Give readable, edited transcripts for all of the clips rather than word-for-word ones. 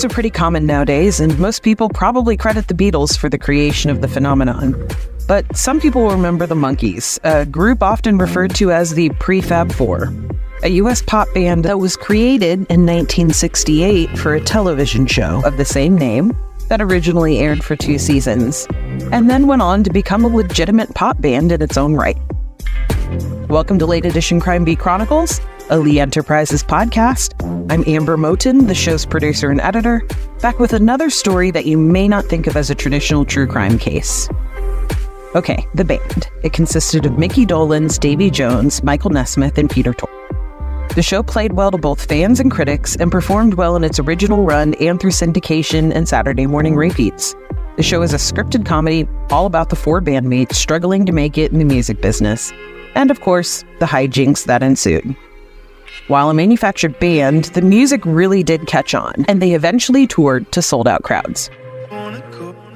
are pretty common nowadays, and most people probably credit the Beatles for the creation of the phenomenon. But some people will remember the Monkees, a group often referred to as the Pre-Fab Four, a U.S. pop band that was created in 1968 for a television show of the same name that originally aired for 2 seasons, and then went on to become a legitimate pop band in its own right. Welcome to Late Edition Crime Beat Chronicles, a Lee Enterprises podcast. I'm Ambre Moton, the show's producer and editor, back with another story that you may not think of as a traditional true crime case. Okay, the band. It consisted of Mickey Dolenz, Davy Jones, Michael Nesmith, and Peter Tork. The show played well to both fans and critics and performed well in its original run and through syndication and Saturday morning repeats. The show is a scripted comedy all about the 4 bandmates struggling to make it in the music business, and of course, the hijinks that ensued. While a manufactured band, the music really did catch on, and they eventually toured to sold-out crowds.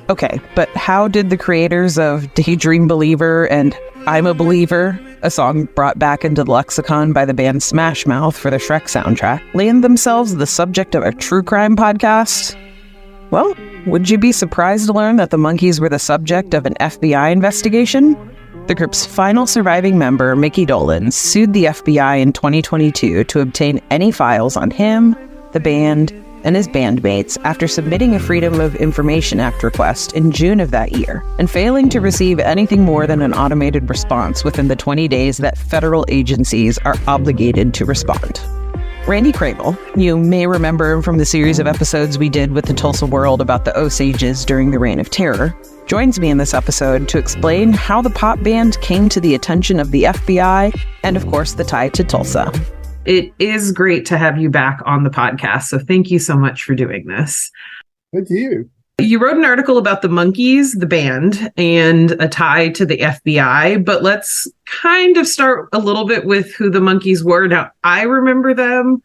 Okay, but how did the creators of Daydream Believer and I'm a Believer, a song brought back into the lexicon by the band Smash Mouth for the Shrek soundtrack, land themselves the subject of a true crime podcast? Well, would you be surprised to learn that the Monkees were the subject of an FBI investigation? The group's final surviving member, Mickey Dolenz, sued the FBI in 2022 to obtain any files on him, the band, and his bandmates after submitting a Freedom of Information Act request in June of that year, and failing to receive anything more than an automated response within the 20 days that federal agencies are obligated to respond. Randy Krehbil, you may remember him from the series of episodes we did with the Tulsa World about the Osages during the Reign of Terror, joins me in this episode to explain how the pop band came to the attention of the FBI and, of course, the tie to Tulsa. It is great to have you back on the podcast, so thank you so much for doing this. Thank you. You wrote an article about the Monkees, the band, and a tie to the FBI, but let's kind of start a little bit with who the Monkees were. Now, I remember them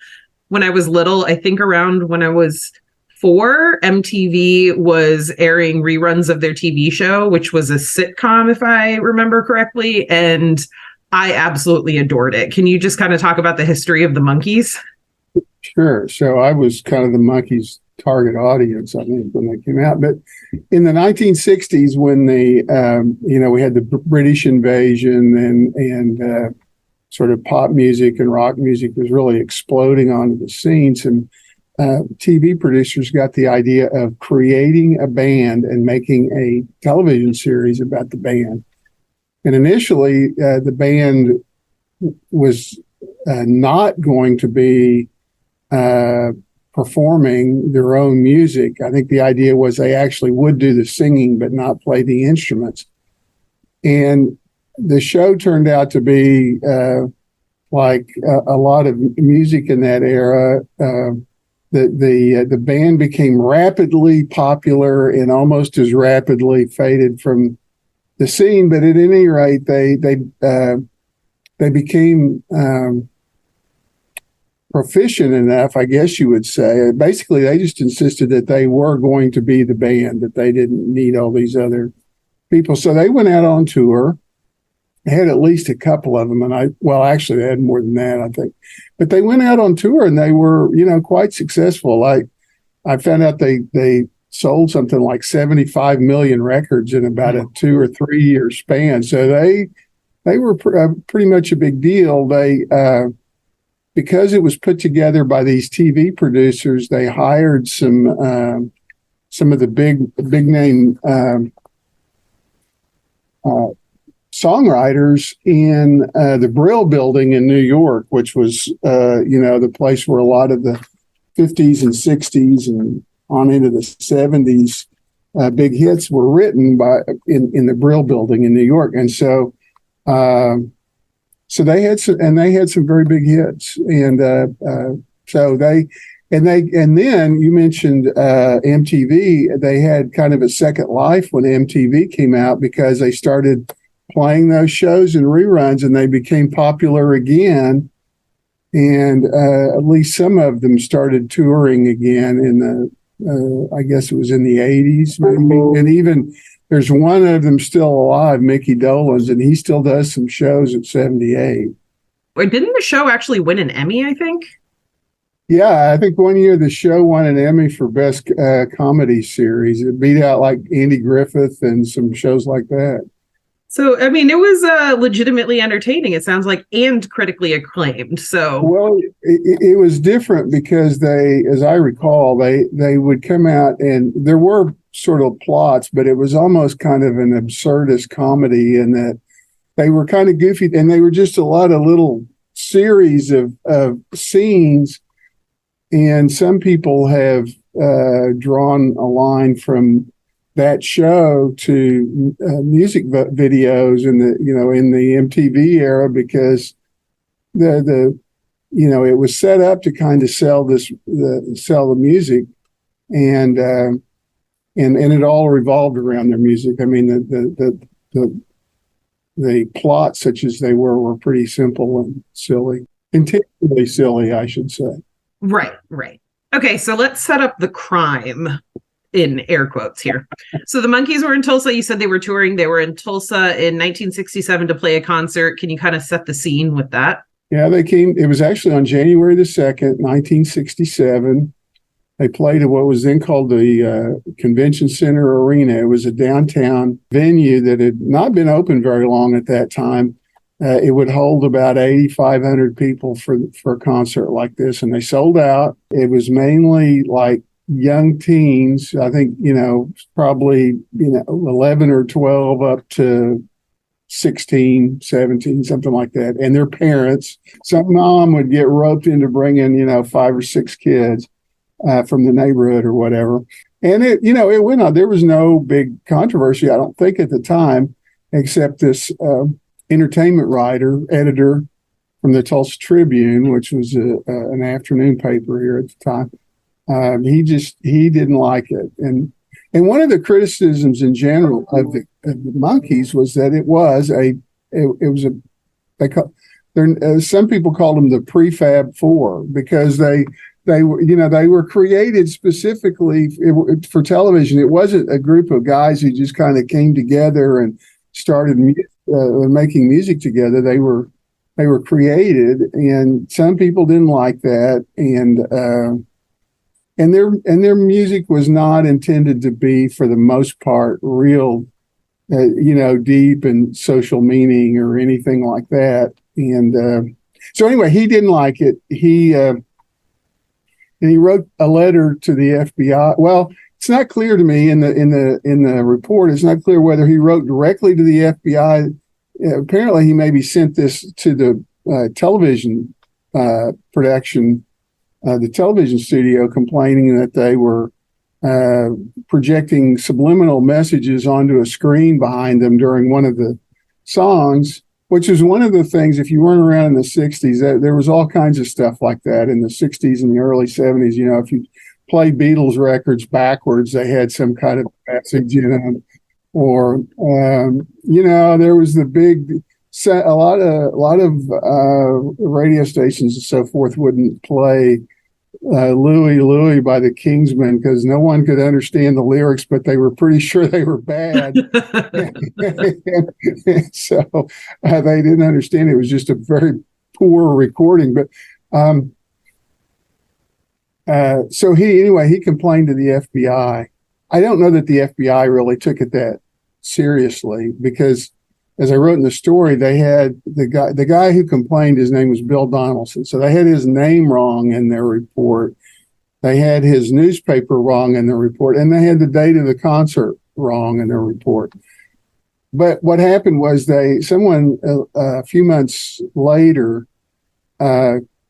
when I was little. I think around when I was 4, MTV was airing reruns of their TV show, which was a sitcom, if I remember correctly, and I absolutely adored it. Can you just kind of talk about the history of the Monkees? Sure. So I was kind of the Monkees' target audience, I think, when they came out. But in the 1960s, when we had the British invasion and sort of pop music and rock music was really exploding onto the scene, some TV producers got the idea of creating a band and making a television series about the band. And initially, the band was not going to be performing their own music. I think the idea was they actually would do the singing, but not play the instruments. And the show turned out to be like a lot of music in that era. The band became rapidly popular and almost as rapidly faded from the scene, but at any rate, they became proficient enough, I guess you would say. Basically, they just insisted that they were going to be the band, that they didn't need all these other people. So they went out on tour. They had at least a couple of them, and actually, they had more than that, I think. But they went out on tour, and they were, quite successful. I found out they sold something like 75 million records in about a 2 or 3 year span. So they were pretty much a big deal. They because it was put together by these TV producers, they hired some of the big name songwriters in the Brill Building in New York, which was the place where a lot of the 50s and 60s and on into the 70s, big hits were written in the Brill Building in New York, and so they had some very big hits, and then you mentioned MTV. They had kind of a second life when MTV came out because they started playing those shows and reruns, and they became popular again. And at least some of them started touring again in the I guess it was in the 80s, maybe. And even there's one of them still alive, Mickey Dolenz, and he still does some shows at 78. Wait, didn't the show actually win an Emmy, I think? Yeah, I think one year the show won an Emmy for best comedy series. It beat out like Andy Griffith and some shows like that. So, I mean, it was legitimately entertaining, it sounds like, and critically acclaimed. So, Well, it was different because they, as I recall, they would come out and there were sort of plots, but it was almost kind of an absurdist comedy in that they were kind of goofy and they were just a lot of little series of scenes. And some people have drawn a line from that show to music videos in the MTV era, because the it was set up to kind of sell the music, and it all revolved around their music. I mean, the plots, such as they were pretty simple and silly, intentionally silly, I should say. Right. Okay, so let's set up the crime in air quotes here. So the Monkees were in Tulsa. You said they were touring. They were in Tulsa in 1967 to play a concert. Can you kind of set the scene with that? Yeah, they came. It was actually on January the 2nd, 1967. They played at what was then called the Convention Center Arena. It was a downtown venue that had not been open very long at that time. It would hold about 8,500 people for a concert like this, and they sold out. It was mainly like young teens, I think, probably 11 or 12 up to 16, 17, something like that, and their parents. Some mom would get roped into bringing 5 or 6 kids from the neighborhood or whatever, and it went on. There was no big controversy, I don't think, at the time, except this entertainment editor from the Tulsa Tribune, which was an afternoon paper here at the time. He didn't like it, and one of the criticisms in general of the Monkees was that it was some people called them the Pre-Fab Four, because they were created specifically for television. It wasn't a group of guys who just kind of came together and started making music together. They were created, and some people didn't like that, and their music was not intended to be, for the most part, real, deep and social meaning or anything like that. And so anyway, he didn't like it. And he wrote a letter to the FBI. Well, it's not clear to me in the report. It's not clear whether he wrote directly to the FBI. Apparently, he maybe sent this to the television production. The television studio, complaining that they were projecting subliminal messages onto a screen behind them during one of the songs, which is one of the things, if you weren't around in the 60s, there was all kinds of stuff like that in the 60s and the early 70s. If you play Beatles records backwards, they had some kind of message, or, there was the big... a lot of radio stations and so forth wouldn't play Louie Louie by the Kingsmen because no one could understand the lyrics, but they were pretty sure they were bad. So they didn't understand it. It was just a very poor recording. But so he complained to the FBI. I don't know that the FBI really took it that seriously, because as I wrote in the story, they had the guy who complained, his name was Bill Donaldson. So they had his name wrong in their report. They had his newspaper wrong in their report, and they had the date of the concert wrong in their report. But what happened was someone a few months later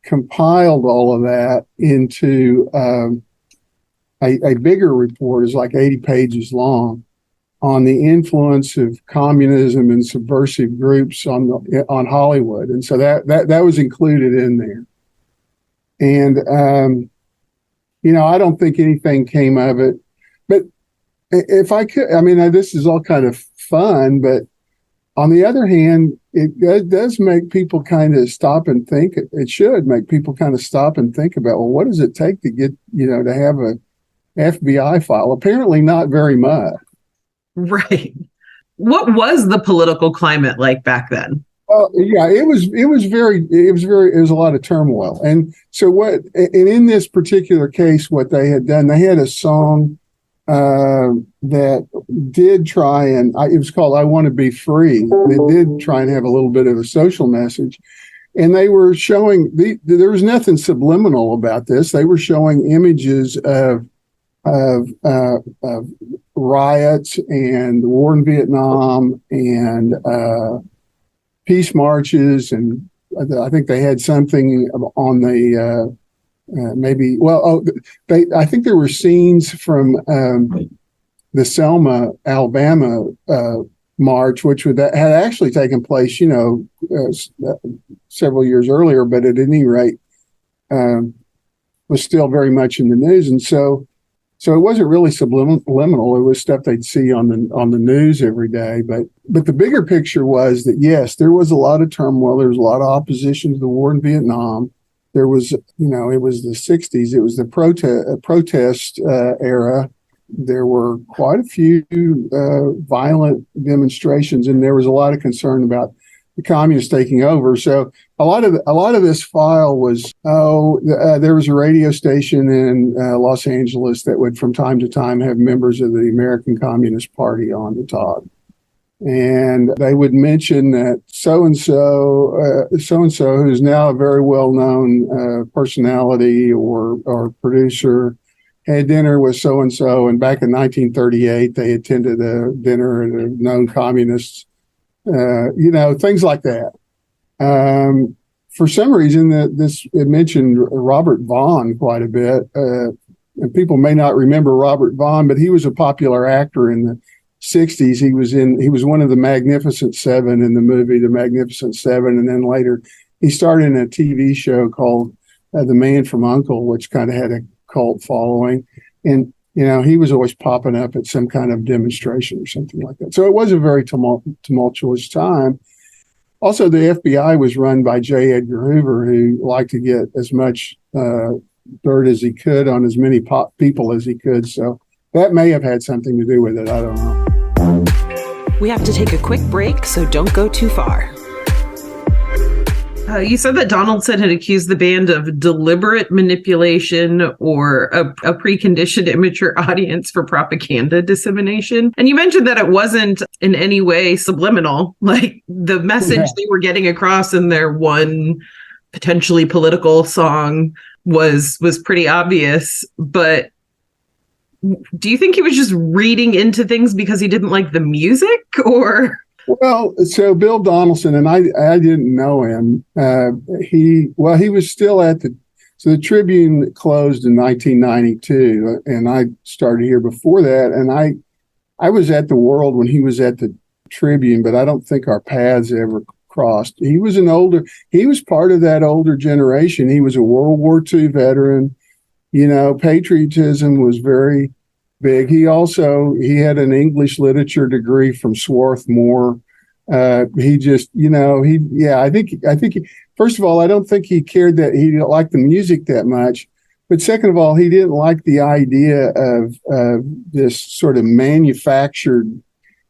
compiled all of that into a bigger report. It's like 80 pages long, on the influence of communism and subversive groups on Hollywood, and so that was included in there. And I don't think anything came of it. But if I could, this is all kind of fun, but on the other hand, it does make people kind of stop and think. It should make people kind of stop and think about, well, what does it take to get to have a FBI file? Apparently, not very much. Right. What was the political climate like back then? Yeah, it was a lot of turmoil. And so in this particular case, what they had done, they had a song that did try it was called "I Want to Be Free." It did try and have a little bit of a social message, and they were showing there was nothing subliminal about this. They were showing images of riots and the war in Vietnam and peace marches, and I think they had something on the I think there were scenes from the Selma, Alabama march, which had actually taken place, several years earlier, but at any rate was still very much in the news, and so it wasn't really subliminal. It was stuff they'd see on the news every day. But the bigger picture was that, yes, there was a lot of turmoil. There was a lot of opposition to the war in Vietnam. There was, it was the 60s. It was the protest era. There were quite a few violent demonstrations, and there was a lot of concern about the communists taking over. So a lot of this file was, there was a radio station in Los Angeles that would from time to time have members of the American Communist Party on the top. And they would mention that so-and-so, who's now a very well-known personality or producer, had dinner with so-and-so. And back in 1938, they attended a dinner at a known communist, things like that. For some reason, it mentioned Robert Vaughn quite a bit. And people may not remember Robert Vaughn, but he was a popular actor in the 60s. He was one of the Magnificent Seven in the movie The Magnificent Seven, and then later he starred in a TV show called The Man from U.N.C.L.E., which kind of had a cult following, and he was always popping up at some kind of demonstration or something like that. So it was a very tumultuous time. Also, the FBI was run by J. Edgar Hoover, who liked to get as much dirt as he could on as many people as he could. So that may have had something to do with it. I don't know. We have to take a quick break, so don't go too far. You said that Donaldson had accused the band of deliberate manipulation or a preconditioned immature audience for propaganda dissemination. And you mentioned that it wasn't in any way subliminal, like the message they were getting across in their one potentially political song was pretty obvious. But do you think he was just reading into things because he didn't like the music, or? Well, so Bill Donaldson, and I didn't know him. He was still so the Tribune closed in 1992, and I started here before that. And I was at the World when he was at the Tribune, but I don't think our paths ever crossed. He was part of that older generation. He was a World War II veteran. Patriotism was very big. He had an English literature degree from Swarthmore. I think first of all, I don't think he cared that he didn't like the music that much. But second of all, he didn't like the idea of this sort of manufactured,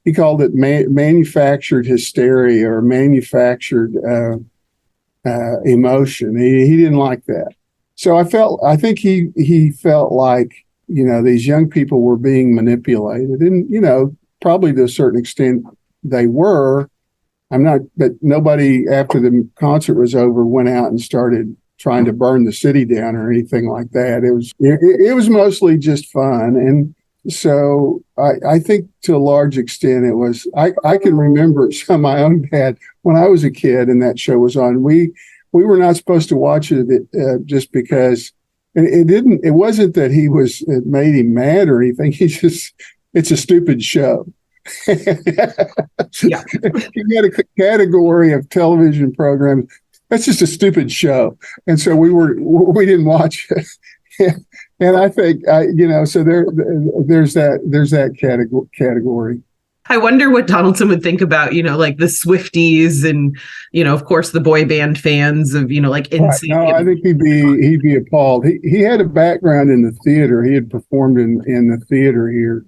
he called it manufactured hysteria or manufactured emotion. He didn't like that. So I think he felt like, these young people were being manipulated, and, probably to a certain extent they were. But nobody after the concert was over went out and started trying to burn the city down or anything like that. It was mostly just fun. And so I think to a large extent it was, I can remember my own dad when I was a kid and that show was on. We were not supposed to watch it just because it wasn't that it made him mad or anything. It's a stupid show. Yeah. He had a category of television programs. That's just a stupid show. And so we didn't watch it. And I think, so there's that category. I wonder what Donaldson would think about, like the Swifties and, of course, the boy band fans of, like NSYNC. No, I think he'd be appalled. He had a background in the theater. He had performed in the theater here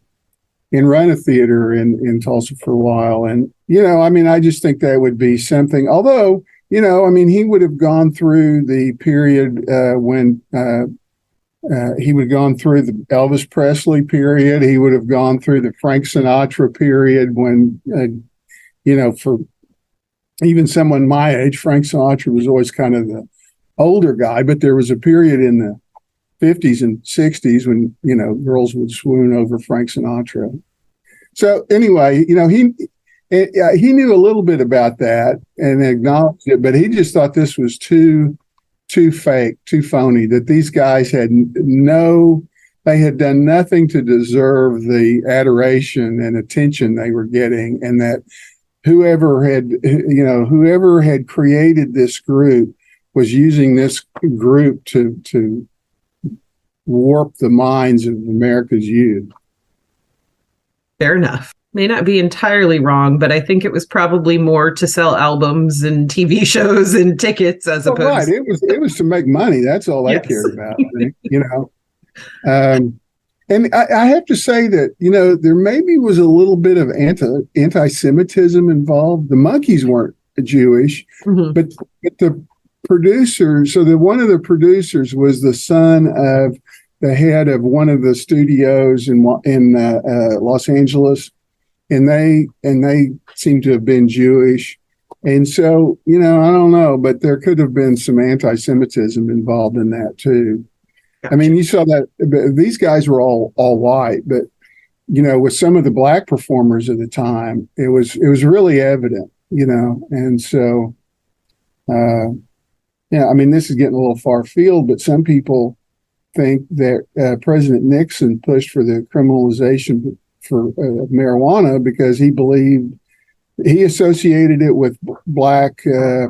and run a theater in Tulsa for a while. And, I mean, I just think that would be something, although, I mean, he would have gone through the period when he would have gone through the Elvis Presley period. He would have gone through the Frank Sinatra period when, for even someone my age, Frank Sinatra was always kind of the older guy, but there was a period in the 50s and 60s when, girls would swoon over Frank Sinatra. So anyway, he knew a little bit about that and acknowledged it, but he just thought this was too fake, too phony, that these guys they had done nothing to deserve the adoration and attention they were getting, and that whoever had created this group was using this group to warp the minds of America's youth. Fair enough. May not be entirely wrong, but I think it was probably more to sell albums and TV shows and tickets as opposed. Right, it was to make money. That's all they cared about. And I have to say that there maybe was a little bit of anti-Semitism involved. The Monkees weren't Jewish, but the producers. So one of the producers was the son of the head of one of the studios in Los Angeles. And they seem to have been Jewish. And so, I don't know, but there could have been some anti-Semitism involved in that too. Gotcha. I mean, you saw that these guys were all white, but, with some of the black performers at the time, it was really evident, and so, I mean, this is getting a little far field, but some people think that President Nixon pushed for the criminalization for marijuana because he associated it with black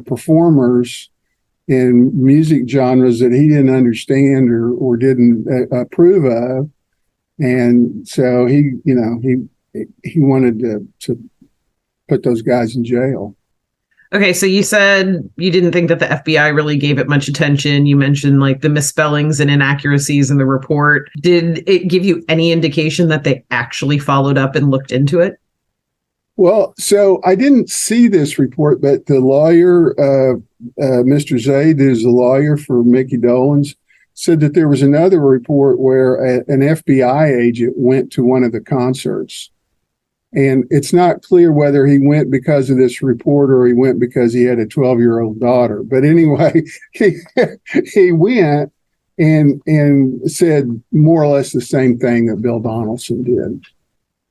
performers in music genres that he didn't understand or didn't approve of, and so he wanted to put those guys in jail. Okay, so you said you didn't think that the FBI really gave it much attention. You mentioned like the misspellings and inaccuracies in the report. Did it give you any indication that they actually followed up and looked into it? Well, so I didn't see this report, but the lawyer, Mr. Zaid, who's the lawyer for Mickey Dolenz, said that there was another report where an FBI agent went to one of the concerts. And it's not clear whether he went because of this report or he went because he had a 12-year-old daughter. But anyway, he went and said more or less the same thing that Bill Donaldson did.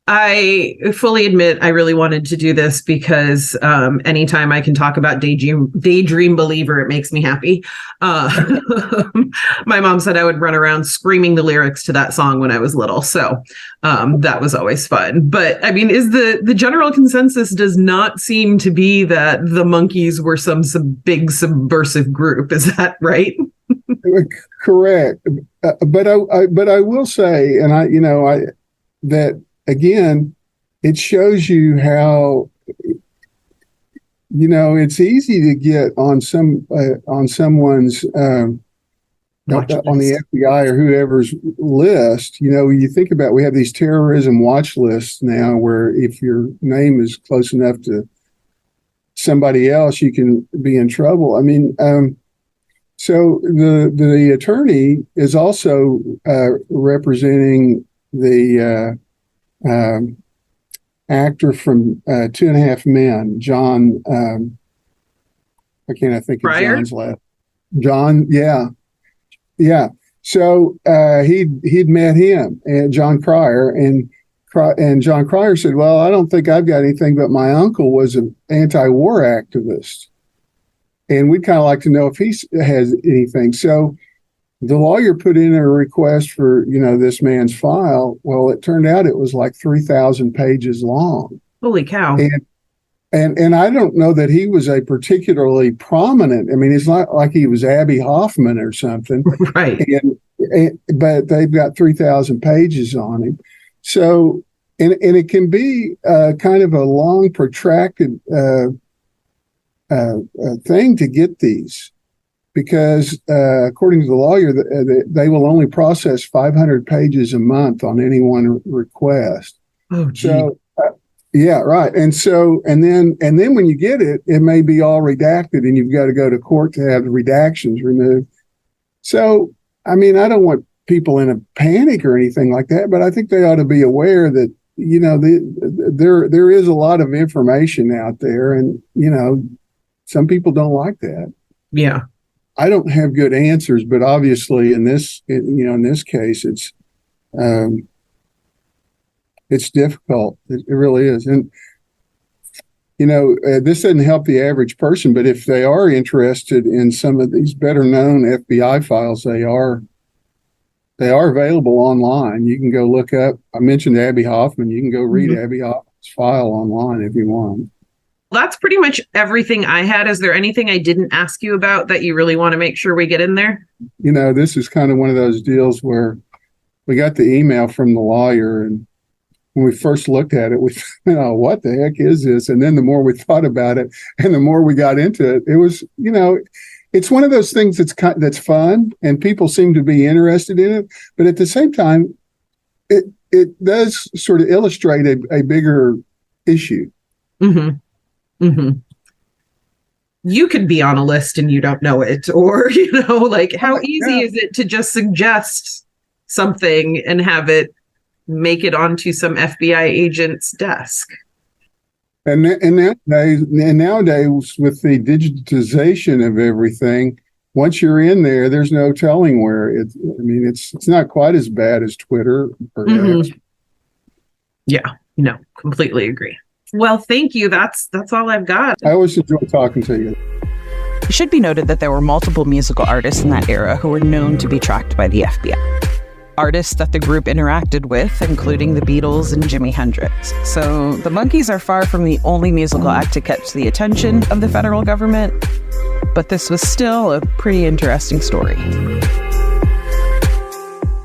I fully admit I really wanted to do this because anytime I can talk about Daydream Believer, it makes me happy. My mom said I would run around screaming the lyrics to that song when I was little. So that was always fun. But I mean, is the general consensus does not seem to be that the Monkees were some big subversive group. Is that right? Correct. But I will say, and that again, it shows you how, it's easy to get on someone's, on the FBI or whoever's list. You think about, we have these terrorism watch lists now where if your name is close enough to somebody else, you can be in trouble. I mean, so the attorney is also representing the actor from 2.5 Men, John. Why can't I think of John's last? John, yeah. So he'd met him, and John Cryer, and John Cryer said, "Well, I don't think I've got anything, but my uncle was an anti-war activist, and we'd kind of like to know if he has anything." So the lawyer put in a request for, this man's file. Well, it turned out it was like 3,000 pages long. Holy cow. And I don't know that he was a particularly prominent. I mean, it's not like he was Abby Hoffman or something. Right. But they've got 3,000 pages on him. So, and it can be kind of a long, protracted thing to get these. Because according to the lawyer, they will only process 500 pages a month on any one request. Oh, gee. So, yeah, right. And then when you get it, it may be all redacted and you've got to go to court to have the redactions removed. So, I mean, I don't want people in a panic or anything like that, but I think they ought to be aware that, there is a lot of information out there, and, some people don't like that. Yeah. I don't have good answers, but obviously in this case, it's difficult. It really is. And, this doesn't help the average person, but if they are interested in some of these better known FBI files, they are available online. You can go look up, I mentioned Abby Hoffman. You can go read Abby Hoffman's file online if you want. That's pretty much everything I had. Is there anything I didn't ask you about that you really want to make sure we get in there? This is kind of one of those deals where we got the email from the lawyer, and when we first looked at it, we thought, what the heck is this? And then the more we thought about it and the more we got into it, it was, it's one of those things that's fun and people seem to be interested in it. But at the same time, it does sort of illustrate a bigger issue. Mm-hmm. Mm-hmm. You could be on a list and you don't know it, or, how easy is it to just suggest something and have it make it onto some FBI agent's desk? And nowadays, with the digitization of everything, once you're in there, there's no telling where it's not quite as bad as Twitter or X. Yeah, no, completely agree. Well, thank you. That's all I've got. I always enjoy talking to you. It should be noted that there were multiple musical artists in that era who were known to be tracked by the FBI. Artists that the group interacted with, including the Beatles and Jimi Hendrix. So the Monkees are far from the only musical act to catch the attention of the federal government, but this was still a pretty interesting story.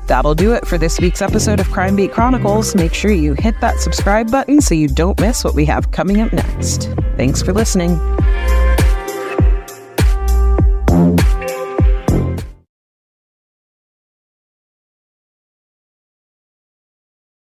That'll do it for this week's episode of Beat Chronicles. Make sure you hit that subscribe button so you don't miss what we have coming up next. Thanks for listening.